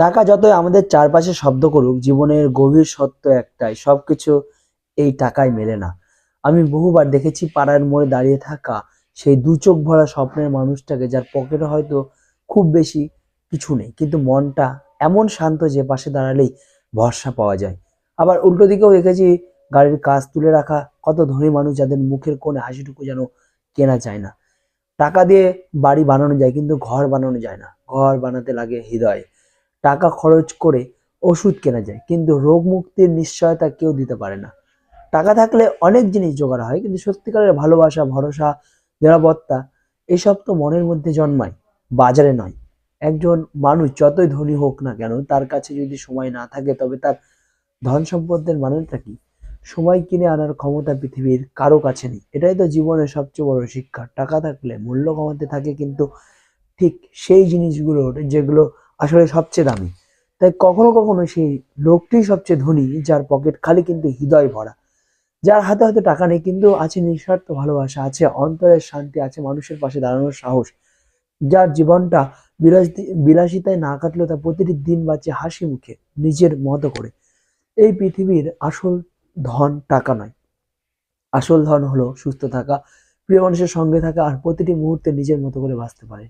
টাকা যতই আমাদের চারপাশে শব্দ করুক, জীবনের গভীর সত্য একটাই, সবকিছু এই টাকায় মেলে না। আমি বহুবার দেখেছি পাড়ার মোড়ে দাঁড়িয়ে থাকা সেই দু চোখ ভরা স্বপ্নের মানুষটাকে, যার পকেটে হয়তো খুব বেশি কিছু নেই, কিন্তু মনটা এমন শান্ত যে পাশে দাঁড়ালেই ভরসা পাওয়া যায়। আবার উল্টো দিকেও দেখেছি গাড়ির কাজ তুলে রাখা কত ধনী মানুষ, যাদের মুখের কোণে হাসিটুকু যেন কেনা যায় না। টাকা দিয়ে বাড়ি বানানো যায়, কিন্তু ঘর বানানো যায় না। ঘর বানাতে লাগে হৃদয়। টাকা খরচ করে ওষুধ কেনা যায়, কিন্তু রোগ মুক্তির নিশ্চয়তা কেউ দিতে পারে না। টাকা থাকলে অনেক জিনিস জোগাড় হয়, কিন্তু সত্যিকারের ভালোবাসা, ভরসা, নিরাপত্তা এসব তো মনের মধ্যে জন্মায়, বাজারে নয়। একজন মানুষ যতই ধনী হোক না কেন, তার কাছে যদি সময় না থাকে, তবে তার ধন সম্পদের মানেটা কি? সময় কিনে আনার ক্ষমতা পৃথিবীর কারো কাছে নেই। এটাই তো জীবনের সবচেয়ে বড় শিক্ষা। টাকা থাকলে মূল্য কমাতে থাকে, কিন্তু ঠিক সেই জিনিসগুলোর যেগুলো আসলে সবচেয়ে দামি। তাই কখনো কখনো সেই লোকটি সবচেয়ে ধনী, যার পকেট খালি কিন্তু হৃদয় ভরা। যার হাতে হয়তো টাকা নেই, কিন্তু আছে নিঃস্বার্থ ভালোবাসা, আছে অন্তরের শান্তি, আছে মানুষের পাশে দাঁড়ানোর সাহস। যার জীবনটা বিলাসিতায় না কাটলেও তার প্রতিটি দিন বাঁচে হাসি মুখে, নিজের মতো করে। এই পৃথিবীর আসল ধন টাকা নয়। আসল ধন হলো সুস্থ থাকা, প্রিয় মানুষের সঙ্গে থাকা, আর প্রতিটি মুহূর্তে নিজের মতো করে বাঁচতে পারে।